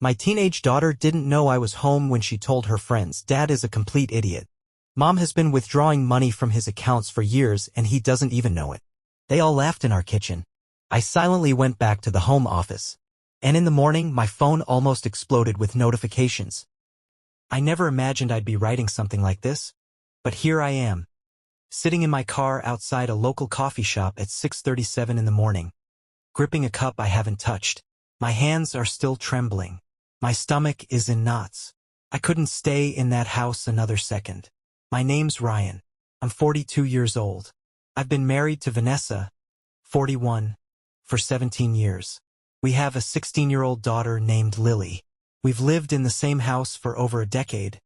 My teenage daughter didn't know I was home when she told her friends. Dad is a complete idiot. Mom has been withdrawing money from his accounts for years and he doesn't even know it. They all laughed in our kitchen. I silently went back to the home office. And in the morning, my phone almost exploded with notifications. I never imagined I'd be writing something like this. But here I am, sitting in my car outside a local coffee shop at 6:37 in the morning, gripping a cup I haven't touched. My hands are still trembling. My stomach is in knots. I couldn't stay in that house another second. My name's Ryan. I'm 42 years old. I've been married to Vanessa, 41, for 17 years. We have a 16-year-old daughter named Lily. We've lived in the same house for over a decade,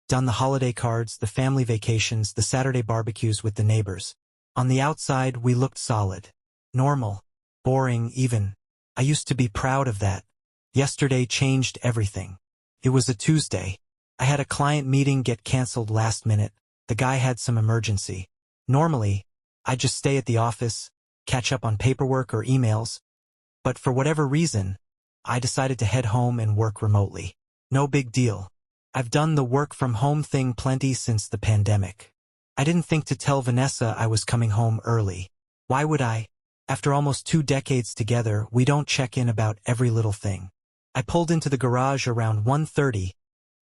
done the holiday cards, the family vacations, the Saturday barbecues with the neighbors. On the outside, we looked solid, normal, boring even. I used to be proud of that. Yesterday changed everything. It was a Tuesday. I had a client meeting get canceled last minute. The guy had some emergency. Normally, I'd just stay at the office, catch up on paperwork or emails. But for whatever reason, I decided to head home and work remotely. No big deal. I've done the work from home thing plenty since the pandemic. I didn't think to tell Vanessa I was coming home early. Why would I? After almost 2 decades together, we don't check in about every little thing. I pulled into the garage around 1:30,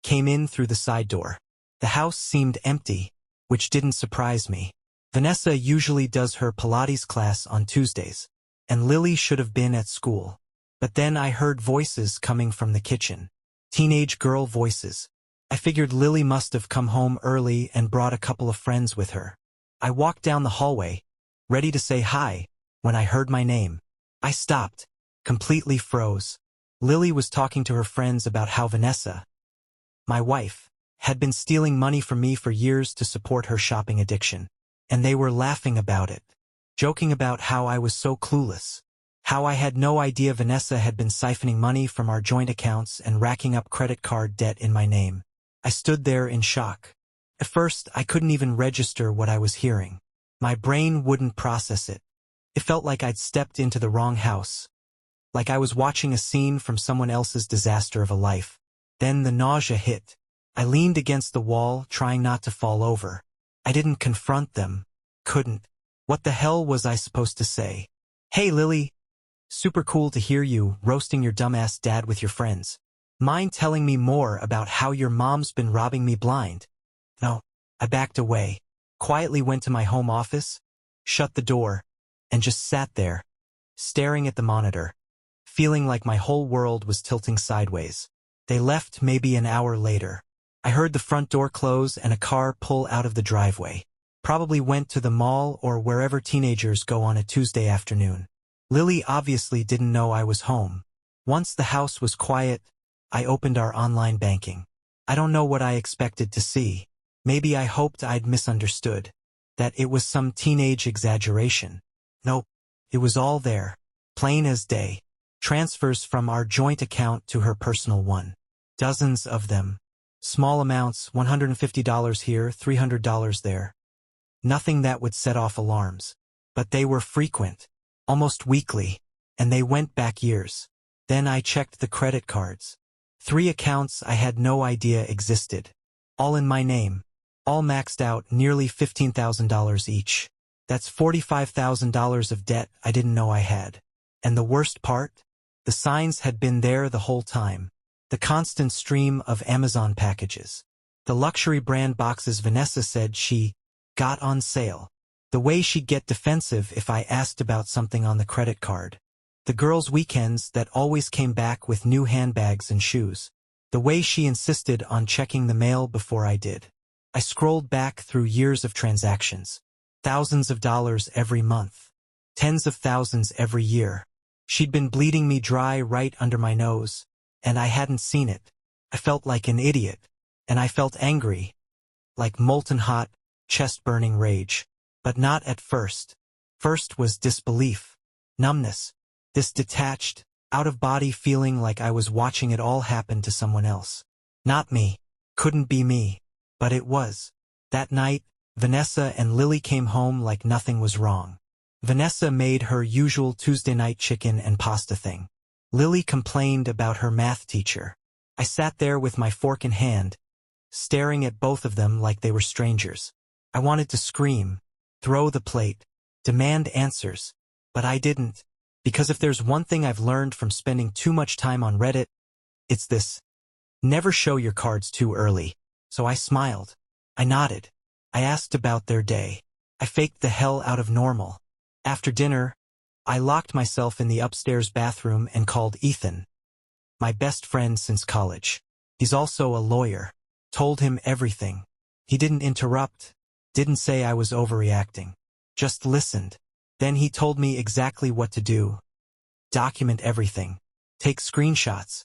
came in through the side door. The house seemed empty, which didn't surprise me. Vanessa usually does her Pilates class on Tuesdays, and Lily should have been at school. But then I heard voices coming from the kitchen. Teenage girl voices. I figured Lily must have come home early and brought a couple of friends with her. I walked down the hallway, ready to say hi, when I heard my name. I stopped, completely froze. Lily was talking to her friends about how Vanessa, my wife, had been stealing money from me for years to support her shopping addiction. And they were laughing about it, joking about how I was so clueless, how I had no idea Vanessa had been siphoning money from our joint accounts and racking up credit card debt in my name. I stood there in shock. At first, I couldn't even register what I was hearing. My brain wouldn't process it. It felt like I'd stepped into the wrong house, like I was watching a scene from someone else's disaster of a life. Then the nausea hit. I leaned against the wall, trying not to fall over. I didn't confront them. Couldn't. What the hell was I supposed to say? Hey Lily, super cool to hear you roasting your dumbass dad with your friends. Mind telling me more about how your mom's been robbing me blind? No. I backed away, quietly went to my home office, shut the door, and just sat there, staring at the monitor, feeling like my whole world was tilting sideways. They left maybe an hour later. I heard the front door close and a car pull out of the driveway. Probably went to the mall or wherever teenagers go on a Tuesday afternoon. Lily obviously didn't know I was home. Once the house was quiet, I opened our online banking. I don't know what I expected to see. Maybe I hoped I'd misunderstood, that it was some teenage exaggeration. Nope, it was all there, plain as day. Transfers from our joint account to her personal one. Dozens of them. Small amounts, $150 here, $300 there. Nothing that would set off alarms. But they were frequent, almost weekly, and they went back years. Then I checked the credit cards. 3 accounts I had no idea existed. All in my name. All maxed out, nearly $15,000 each. That's $45,000 of debt I didn't know I had. And the worst part? The signs had been there the whole time. The constant stream of Amazon packages. The luxury brand boxes Vanessa said she got on sale. The way she'd get defensive if I asked about something on the credit card. The girls' weekends that always came back with new handbags and shoes. The way she insisted on checking the mail before I did. I scrolled back through years of transactions. Thousands of dollars every month. Tens of thousands every year. She'd been bleeding me dry right under my nose, and I hadn't seen it. I felt like an idiot, and I felt angry, like molten hot, chest-burning rage. But not at first. First was disbelief, numbness, this detached, out-of-body feeling like I was watching it all happen to someone else. Not me. Couldn't be me. But it was. That night, Vanessa and Lily came home like nothing was wrong. Vanessa made her usual Tuesday night chicken and pasta thing. Lily complained about her math teacher. I sat there with my fork in hand, staring at both of them like they were strangers. I wanted to scream, throw the plate, demand answers, but I didn't, because if there's one thing I've learned from spending too much time on Reddit, it's this: never show your cards too early. So I smiled. I nodded. I asked about their day. I faked the hell out of normal. After dinner, I locked myself in the upstairs bathroom and called Ethan, my best friend since college. He's also a lawyer. Told him everything. He didn't interrupt, didn't say I was overreacting. Just listened. Then he told me exactly what to do. Document everything. Take screenshots.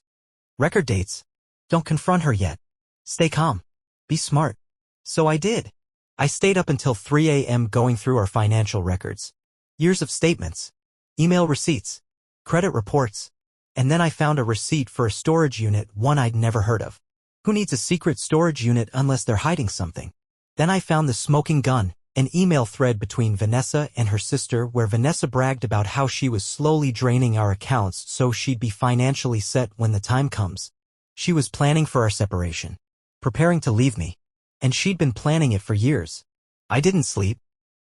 Record dates. Don't confront her yet. Stay calm. Be smart. So I did. I stayed up until 3 a.m. going through our financial records. Years of statements. Email receipts. Credit reports. And then I found a receipt for a storage unit, one I'd never heard of. Who needs a secret storage unit unless they're hiding something? Then I found the smoking gun, an email thread between Vanessa and her sister where Vanessa bragged about how she was slowly draining our accounts so she'd be financially set when the time comes. She was planning for our separation, preparing to leave me, and she'd been planning it for years. I didn't sleep.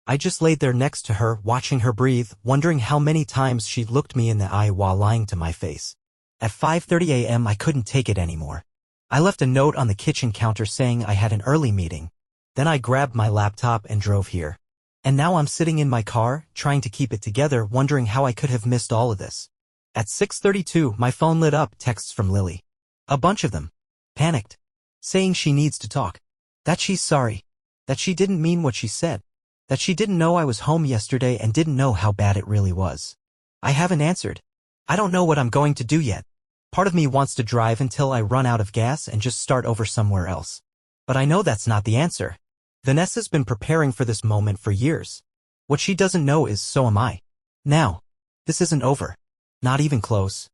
I just laid there next to her, watching her breathe, wondering how many times she'd looked me in the eye while lying to my face. At 5:30 a.m. I couldn't take it anymore. I left a note on the kitchen counter saying I had an early meeting. Then I grabbed my laptop and drove here. And now I'm sitting in my car, trying to keep it together, wondering how I could have missed all of this. At 6:32, my phone lit up, texts from Lily. A bunch of them. Panicked. Saying she needs to talk. That she's sorry. That she didn't mean what she said. That she didn't know I was home yesterday and didn't know how bad it really was. I haven't answered. I don't know what I'm going to do yet. Part of me wants to drive until I run out of gas and just start over somewhere else. But I know that's not the answer. Vanessa's been preparing for this moment for years. What she doesn't know is so am I. Now, this isn't over. Not even close.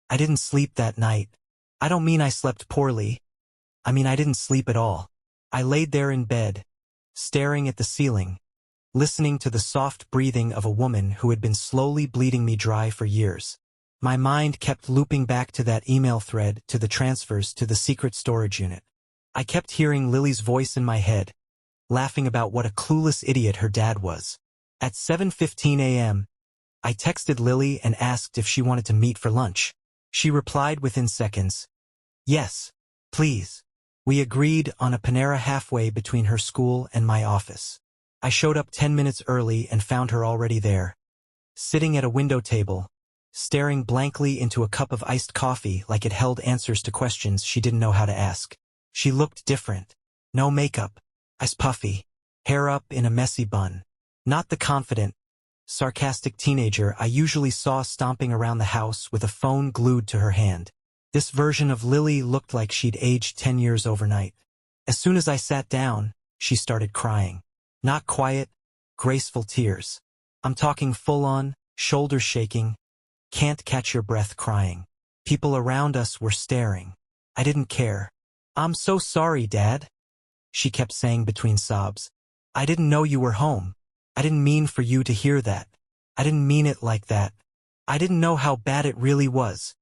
I didn't sleep that night. I don't mean I slept poorly. I mean I didn't sleep at all. I laid there in bed, staring at the ceiling, listening to the soft breathing of a woman who had been slowly bleeding me dry for years. My mind kept looping back to that email thread, to the transfers, to the secret storage unit. I kept hearing Lily's voice in my head, laughing about what a clueless idiot her dad was. At 7:15 a.m., I texted Lily and asked if she wanted to meet for lunch. She replied within seconds, "Yes, please." We agreed on a Panera halfway between her school and my office. I showed up 10 minutes early and found her already there, sitting at a window table, staring blankly into a cup of iced coffee like it held answers to questions she didn't know how to ask. She looked different. No makeup, eyes puffy, hair up in a messy bun. Not the confident, sarcastic teenager I usually saw stomping around the house with a phone glued to her hand. This version of Lily looked like she'd aged 10 years overnight. As soon as I sat down, she started crying. Not quiet, graceful tears. I'm talking full-on, shoulders shaking, can't catch your breath crying. People around us were staring. I didn't care. "I'm so sorry, Dad," she kept saying between sobs. "I didn't know you were home. I didn't mean for you to hear that. I didn't mean it like that. I didn't know how bad it really was."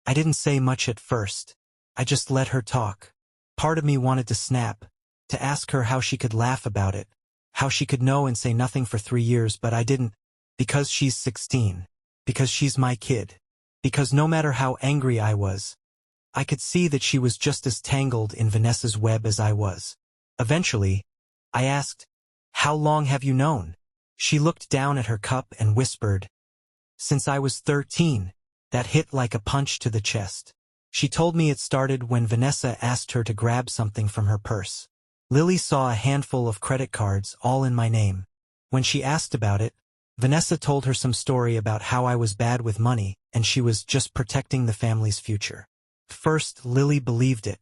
I didn't say much at first. I just let her talk. Part of me wanted to snap, to ask her how she could laugh about it, how she could know and say nothing for 3 years, but I didn't. Because she's 16. Because she's my kid. Because no matter how angry I was, I could see that she was just as tangled in Vanessa's web as I was. Eventually, I asked, "How long have you known?" She looked down at her cup and whispered, "Since I was 13. That hit like a punch to the chest. She told me it started when Vanessa asked her to grab something from her purse. Lily saw a handful of credit cards, all in my name. When she asked about it, Vanessa told her some story about how I was bad with money, and she was just protecting the family's future. First, Lily believed it.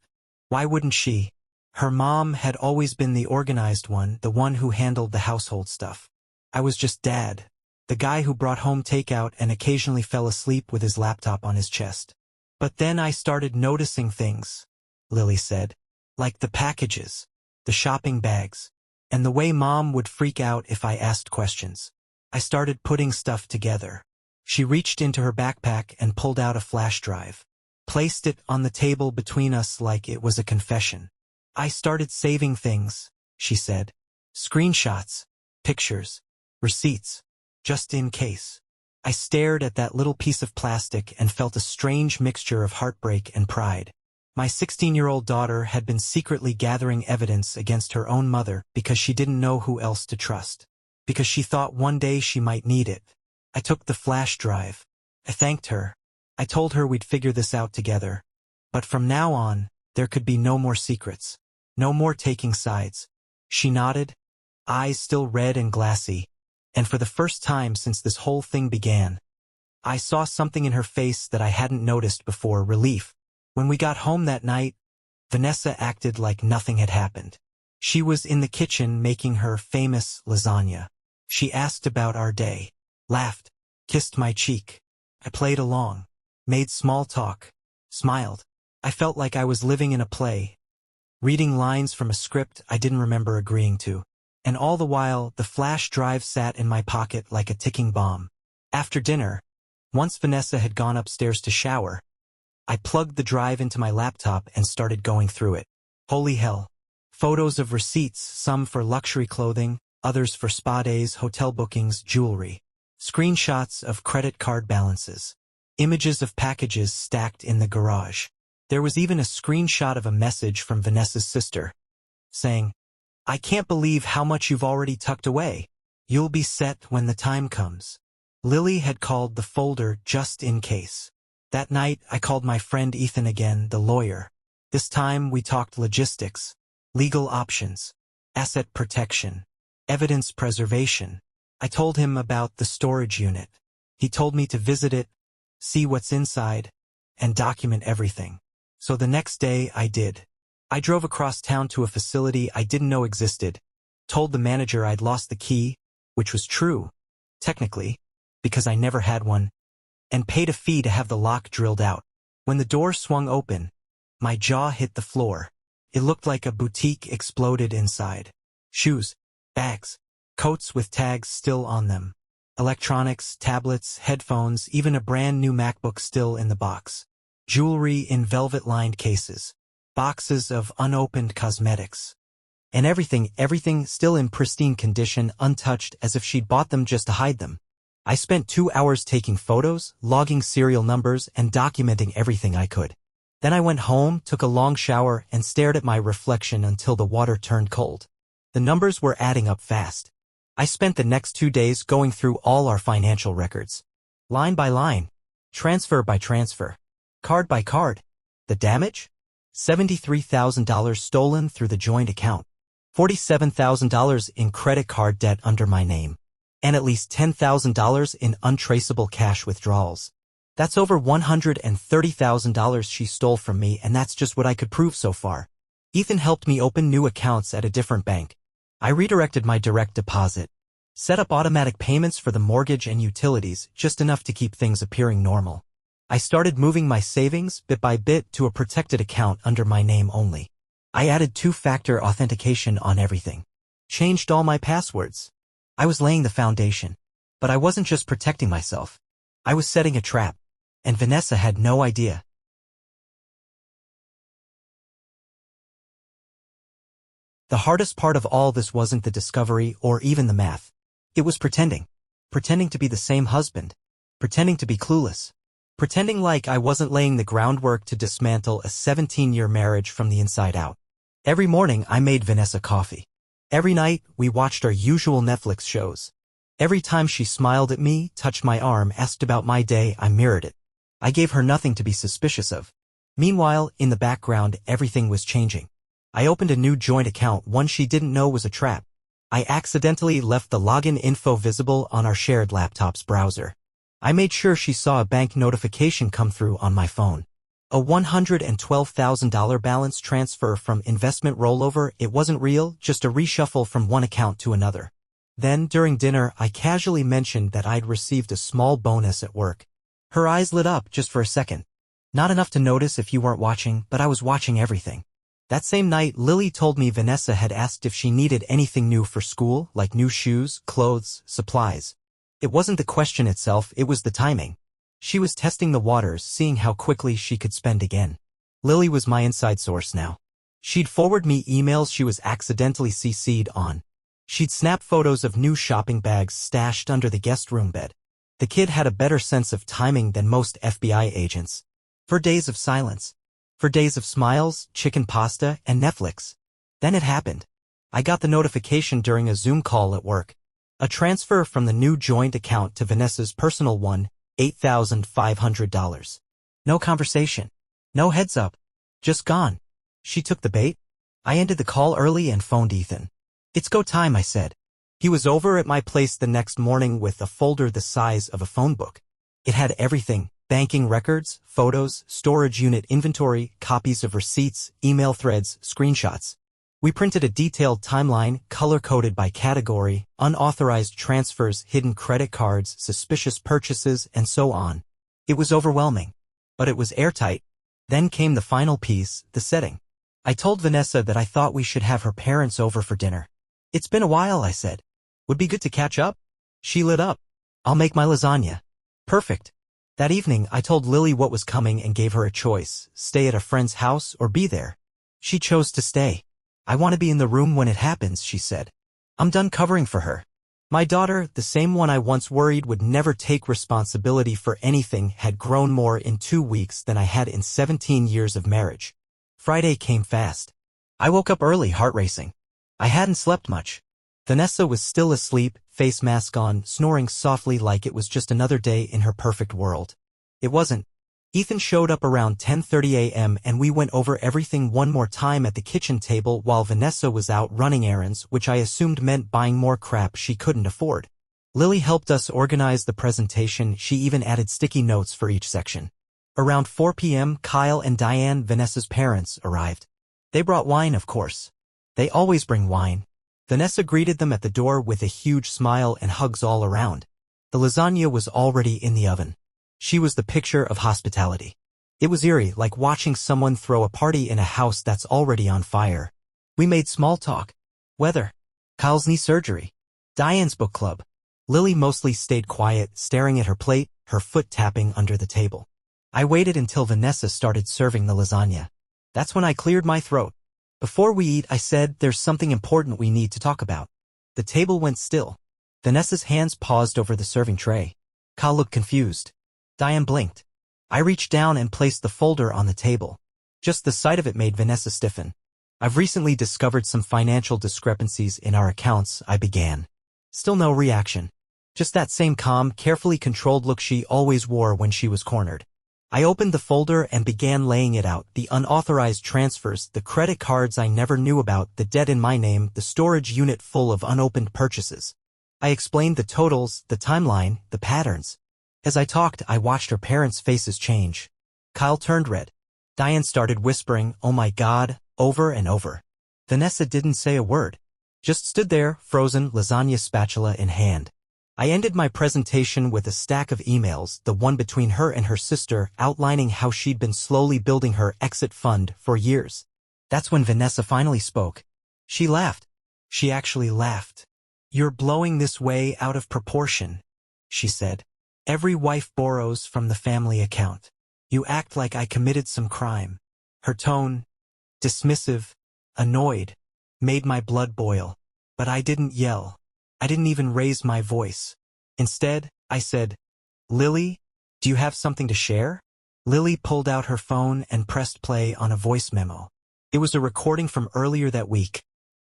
Why wouldn't she? Her mom had always been the organized one, the one who handled the household stuff. I was just Dad, the guy who brought home takeout and occasionally fell asleep with his laptop on his chest. But then I started noticing things, Lily said, like the packages, the shopping bags, and the way Mom would freak out if I asked questions. I started putting stuff together. She reached into her backpack and pulled out a flash drive. Placed it on the table between us like it was a confession. I started saving things, she said. Screenshots, pictures, receipts, just in case. I stared at that little piece of plastic and felt a strange mixture of heartbreak and pride. My 16-year-old daughter had been secretly gathering evidence against her own mother because she didn't know who else to trust. Because she thought one day she might need it. I took the flash drive. I thanked her. I told her we'd figure this out together. But from now on, there could be no more secrets. No more taking sides. She nodded, eyes still red and glassy. And for the first time since this whole thing began, I saw something in her face that I hadn't noticed before: relief. When we got home that night, Vanessa acted like nothing had happened. She was in the kitchen making her famous lasagna. She asked about our day, laughed, kissed my cheek. I played along, made small talk, smiled. I felt like I was living in a play, reading lines from a script I didn't remember agreeing to. And all the while, the flash drive sat in my pocket like a ticking bomb. After dinner, once Vanessa had gone upstairs to shower, I plugged the drive into my laptop and started going through it. Holy hell. Photos of receipts, some for luxury clothing, others for spa days, hotel bookings, jewelry. Screenshots of credit card balances. Images of packages stacked in the garage. There was even a screenshot of a message from Vanessa's sister, saying, "I can't believe how much you've already tucked away. You'll be set when the time comes." Lily had called the folder just in case. That night, I called my friend Ethan again, the lawyer. This time, we talked logistics, legal options, asset protection, evidence preservation. I told him about the storage unit. He told me to visit it, see what's inside, and document everything. So the next day, I did. I drove across town to a facility I didn't know existed, told the manager I'd lost the key, which was true, technically, because I never had one, and paid a fee to have the lock drilled out. When the door swung open, my jaw hit the floor. It looked like a boutique exploded inside. Shoes, bags, coats with tags still on them. Electronics, tablets, headphones, even a brand new MacBook still in the box. Jewelry in velvet-lined cases. Boxes of unopened cosmetics. And everything still in pristine condition, untouched, as if she'd bought them just to hide them. I spent 2 hours taking photos, logging serial numbers, and documenting everything I could. Then I went home, took a long shower, and stared at my reflection until the water turned cold. The numbers were adding up fast. I spent the next 2 days going through all our financial records. Line by line. Transfer by transfer. Card by card. The damage? $73,000 stolen through the joint account. $47,000 in credit card debt under my name. And at least $10,000 in untraceable cash withdrawals. That's over $130,000 she stole from me, and that's just what I could prove so far. Ethan helped me open new accounts at a different bank. I redirected my direct deposit. Set up automatic payments for the mortgage and utilities, just enough to keep things appearing normal. I started moving my savings bit by bit to a protected account under my name only. I added 2-factor authentication on everything. Changed all my passwords. I was laying the foundation. But I wasn't just protecting myself. I was setting a trap. And Vanessa had no idea. The hardest part of all this wasn't the discovery or even the math. It was pretending. Pretending to be the same husband. Pretending to be clueless. Pretending like I wasn't laying the groundwork to dismantle a 17-year marriage from the inside out. Every morning I made Vanessa coffee. Every night we watched our usual Netflix shows. Every time she smiled at me, touched my arm, asked about my day, I mirrored it. I gave her nothing to be suspicious of. Meanwhile, in the background, everything was changing. I opened a new joint account, one she didn't know was a trap. I accidentally left the login info visible on our shared laptop's browser. I made sure she saw a bank notification come through on my phone. A $112,000 balance transfer from investment rollover. It wasn't real, just a reshuffle from one account to another. Then, during dinner, I casually mentioned that I'd received a small bonus at work. Her eyes lit up just for a second. Not enough to notice if you weren't watching, but I was watching everything. That same night, Lily told me Vanessa had asked if she needed anything new for school, like new shoes, clothes, supplies. It wasn't the question itself, it was the timing. She was testing the waters, seeing how quickly she could spend again. Lily was my inside source now. She'd forward me emails she was accidentally CC'd on. She'd snap photos of new shopping bags stashed under the guest room bed. The kid had a better sense of timing than most FBI agents. For days of silence. For days of smiles, chicken pasta, and Netflix. Then it happened. I got the notification during a Zoom call at work. A transfer from the new joint account to Vanessa's personal one, $8,500. No conversation. No heads up. Just gone. She took the bait. I ended the call early and phoned Ethan. "It's go time," I said. He was over at my place the next morning with a folder the size of a phone book. It had everything: banking records, photos, storage unit inventory, copies of receipts, email threads, screenshots. We printed a detailed timeline, color-coded by category, unauthorized transfers, hidden credit cards, suspicious purchases, and so on. It was overwhelming. But it was airtight. Then came the final piece, the setting. I told Vanessa that I thought we should have her parents over for dinner. "It's been a while," I said. "Would be good to catch up." She lit up. "I'll make my lasagna." Perfect. That evening, I told Lily what was coming and gave her a choice: stay at a friend's house or be there. She chose to stay. "I want to be in the room when it happens," she said. "I'm done covering for her." My daughter, the same one I once worried would never take responsibility for anything, had grown more in 2 weeks than I had in 17 years of marriage. Friday came fast. I woke up early, heart racing. I hadn't slept much. Vanessa was still asleep, face mask on, snoring softly like it was just another day in her perfect world. It wasn't. Ethan showed up around 10:30 a.m. and we went over everything one more time at the kitchen table while Vanessa was out running errands, which I assumed meant buying more crap she couldn't afford. Lily helped us organize the presentation. She even added sticky notes for each section. Around 4 p.m., Kyle and Diane, Vanessa's parents, arrived. They brought wine, of course. They always bring wine. Vanessa greeted them at the door with a huge smile and hugs all around. The lasagna was already in the oven. She was the picture of hospitality. It was eerie, like watching someone throw a party in a house that's already on fire. We made small talk. Weather. Kyle's knee surgery. Diane's book club. Lily mostly stayed quiet, staring at her plate, her foot tapping under the table. I waited until Vanessa started serving the lasagna. That's when I cleared my throat. "Before we eat," I said, "there's something important we need to talk about." The table went still. Vanessa's hands paused over the serving tray. Kyle looked confused. Diane blinked. I reached down and placed the folder on the table. Just the sight of it made Vanessa stiffen. "I've recently discovered some financial discrepancies in our accounts," I began. Still no reaction. Just that same calm, carefully controlled look she always wore when she was cornered. I opened the folder and began laying it out: the unauthorized transfers, the credit cards I never knew about, the debt in my name, the storage unit full of unopened purchases. I explained the totals, the timeline, the patterns. As I talked, I watched her parents' faces change. Kyle turned red. Diane started whispering, "Oh my God," over and over. Vanessa didn't say a word. Just stood there, frozen, lasagna spatula in hand. I ended my presentation with a stack of emails, the one between her and her sister, outlining how she'd been slowly building her exit fund for years. That's when Vanessa finally spoke. She laughed. She actually laughed. "You're blowing this way out of proportion," she said. "Every wife borrows from the family account. You act like I committed some crime." Her tone, dismissive, annoyed, made my blood boil. But I didn't yell. I didn't even raise my voice. Instead, I said, "Lily, do you have something to share?" Lily pulled out her phone and pressed play on a voice memo. It was a recording from earlier that week.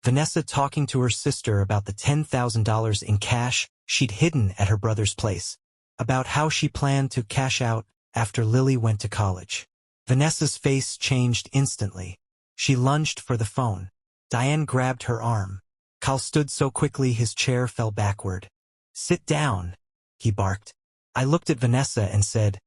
Vanessa talking to her sister about the $10,000 in cash she'd hidden at her brother's place. About how she planned to cash out after Lily went to college. Vanessa's face changed instantly. She lunged for the phone. Diane grabbed her arm. Kyle stood so quickly his chair fell backward. "Sit down," he barked. I looked at Vanessa and said,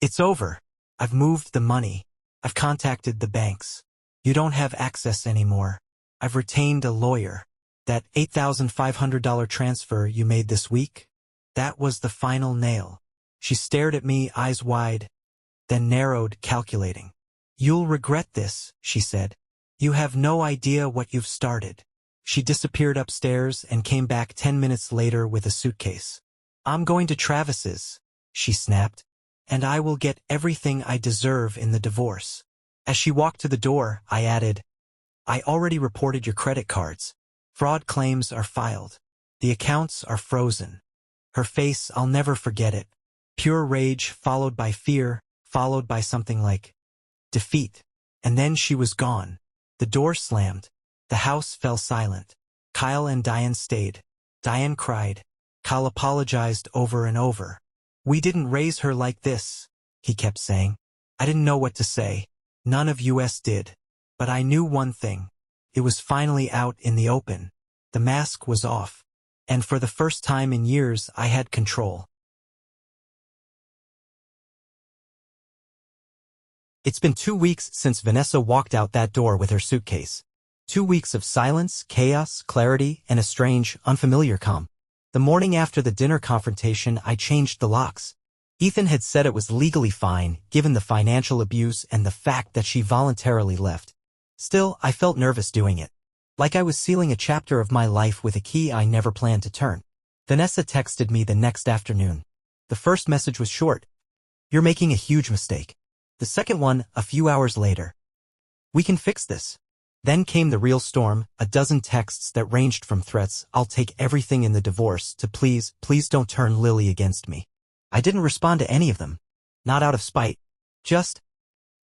"It's over. I've moved the money. I've contacted the banks. You don't have access anymore. I've retained a lawyer. That $8,500 transfer you made this week? That was the final nail." She stared at me, eyes wide, then narrowed, calculating. "You'll regret this," she said. "You have no idea what you've started." She disappeared upstairs and came back 10 minutes later with a suitcase. I'm going to Travis's, she snapped, and I will get everything I deserve in the divorce. As she walked to the door, I added, I already reported your credit cards. Fraud claims are filed. The accounts are frozen. Her face, I'll never forget it. Pure rage followed by fear, followed by something like defeat. And then she was gone. The door slammed. The house fell silent. Kyle and Diane stayed. Diane cried. Kyle apologized over and over. We didn't raise her like this, he kept saying. I didn't know what to say. None of us did. But I knew one thing. It was finally out in the open. The mask was off. And for the first time in years, I had control. It's been 2 weeks since Vanessa walked out that door with her suitcase. 2 weeks of silence, chaos, clarity, and a strange, unfamiliar calm. The morning after the dinner confrontation, I changed the locks. Ethan had said it was legally fine, given the financial abuse and the fact that she voluntarily left. Still, I felt nervous doing it. Like I was sealing a chapter of my life with a key I never planned to turn. Vanessa texted me the next afternoon. The first message was short. You're making a huge mistake. The second one, a few hours later. We can fix this. Then came the real storm, a dozen texts that ranged from threats, I'll take everything in the divorce, to please don't turn Lily against me. I didn't respond to any of them. Not out of spite. Just,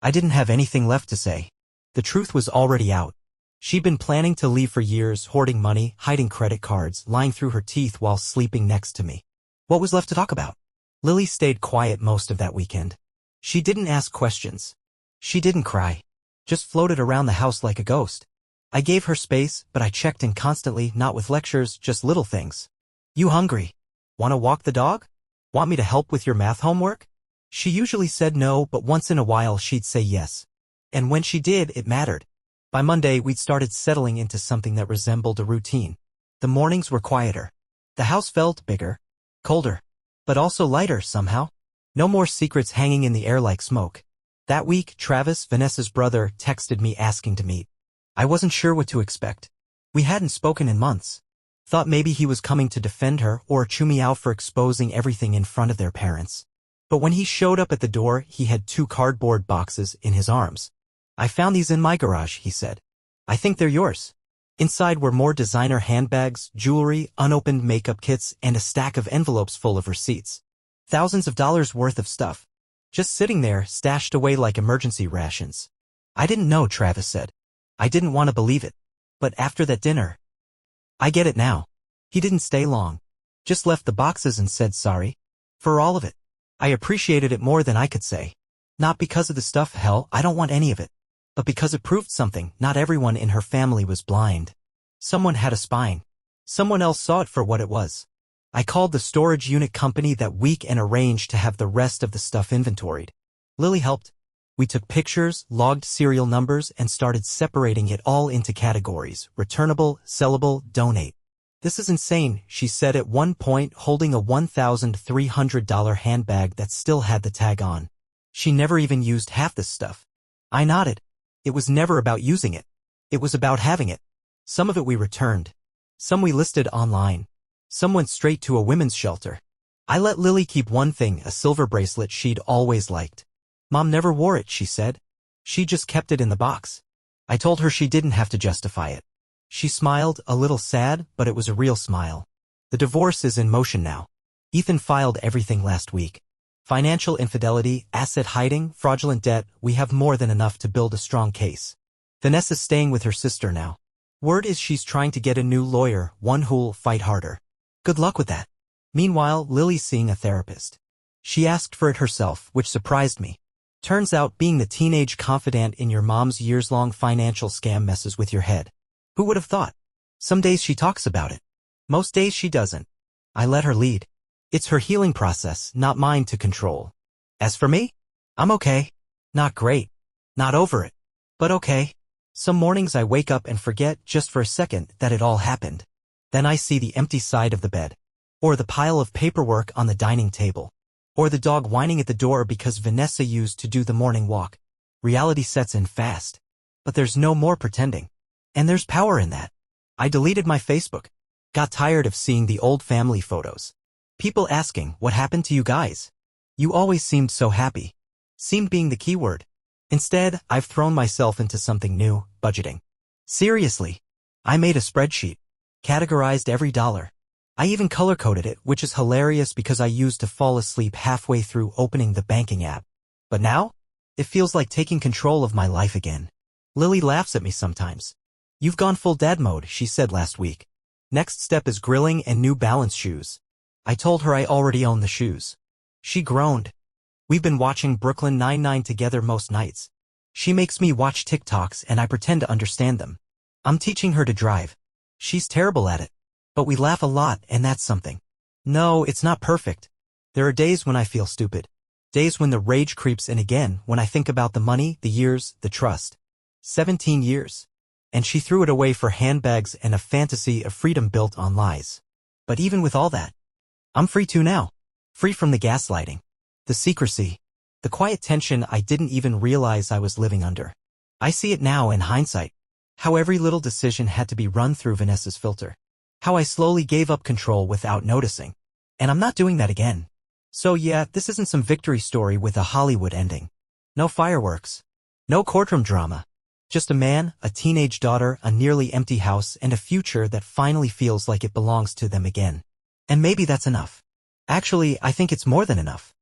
I didn't have anything left to say. The truth was already out. She'd been planning to leave for years, hoarding money, hiding credit cards, lying through her teeth while sleeping next to me. What was left to talk about? Lily stayed quiet most of that weekend. She didn't ask questions. She didn't cry. Just floated around the house like a ghost. I gave her space, but I checked in constantly, not with lectures, just little things. You hungry? Want to walk the dog? Want me to help with your math homework? She usually said no, but once in a while she'd say yes. And when she did, it mattered. By Monday, we'd started settling into something that resembled a routine. The mornings were quieter. The house felt bigger, colder, but also lighter somehow. No more secrets hanging in the air like smoke. That week, Travis, Vanessa's brother, texted me asking to meet. I wasn't sure what to expect. We hadn't spoken in months. Thought maybe he was coming to defend her or chew me out for exposing everything in front of their parents. But when he showed up at the door, he had 2 cardboard boxes in his arms. I found these in my garage, he said. I think they're yours. Inside were more designer handbags, jewelry, unopened makeup kits, and a stack of envelopes full of receipts. Thousands of dollars worth of stuff. Just sitting there, stashed away like emergency rations. I didn't know, Travis said. I didn't want to believe it. But after that dinner, I get it now. He didn't stay long. Just left the boxes and said sorry. For all of it. I appreciated it more than I could say. Not because of the stuff, hell, I don't want any of it. But because it proved something, not everyone in her family was blind. Someone had a spine. Someone else saw it for what it was. I called the storage unit company that week and arranged to have the rest of the stuff inventoried. Lily helped. We took pictures, logged serial numbers, and started separating it all into categories: returnable, sellable, donate. This is insane, she said at one point, holding a $1,300 handbag that still had the tag on. She never even used half this stuff. I nodded. It was never about using it. It was about having it. Some of it we returned. Some we listed online. Some went straight to a women's shelter. I let Lily keep one thing, a silver bracelet she'd always liked. Mom never wore it, she said. She just kept it in the box. I told her she didn't have to justify it. She smiled, a little sad, but it was a real smile. The divorce is in motion now. Ethan filed everything last week. Financial infidelity, asset hiding, fraudulent debt, we have more than enough to build a strong case. Vanessa's staying with her sister now. Word is she's trying to get a new lawyer, one who'll fight harder. Good luck with that. Meanwhile, Lily's seeing a therapist. She asked for it herself, which surprised me. Turns out being the teenage confidant in your mom's years-long financial scam messes with your head. Who would have thought? Some days she talks about it. Most days she doesn't. I let her lead. It's her healing process, not mine to control. As for me, I'm okay. Not great. Not over it. But okay. Some mornings I wake up and forget, just for a second, that it all happened. Then I see the empty side of the bed. Or the pile of paperwork on the dining table. Or the dog whining at the door because Vanessa used to do the morning walk. Reality sets in fast. But there's no more pretending. And there's power in that. I deleted my Facebook. Got tired of seeing the old family photos. People asking, what happened to you guys? You always seemed so happy. Seemed being the key word. Instead, I've thrown myself into something new, budgeting. Seriously. I made a spreadsheet. Categorized every dollar. I even color-coded it, which is hilarious because I used to fall asleep halfway through opening the banking app. But now? It feels like taking control of my life again. Lily laughs at me sometimes. You've gone full dad mode, she said last week. Next step is grilling and New Balance shoes. I told her I already own the shoes. She groaned. We've been watching Brooklyn Nine-Nine together most nights. She makes me watch TikToks and I pretend to understand them. I'm teaching her to drive. She's terrible at it. But we laugh a lot and that's something. No, it's not perfect. There are days when I feel stupid. Days when the rage creeps in again when I think about the money, the years, the trust. 17 years. And she threw it away for handbags and a fantasy of freedom built on lies. But even with all that, I'm free too now. Free from the gaslighting. The secrecy. The quiet tension I didn't even realize I was living under. I see it now in hindsight. How every little decision had to be run through Vanessa's filter. How I slowly gave up control without noticing. And I'm not doing that again. So yeah, this isn't some victory story with a Hollywood ending. No fireworks. No courtroom drama. Just a man, a teenage daughter, a nearly empty house, and a future that finally feels like it belongs to them again. And maybe that's enough. Actually, I think it's more than enough.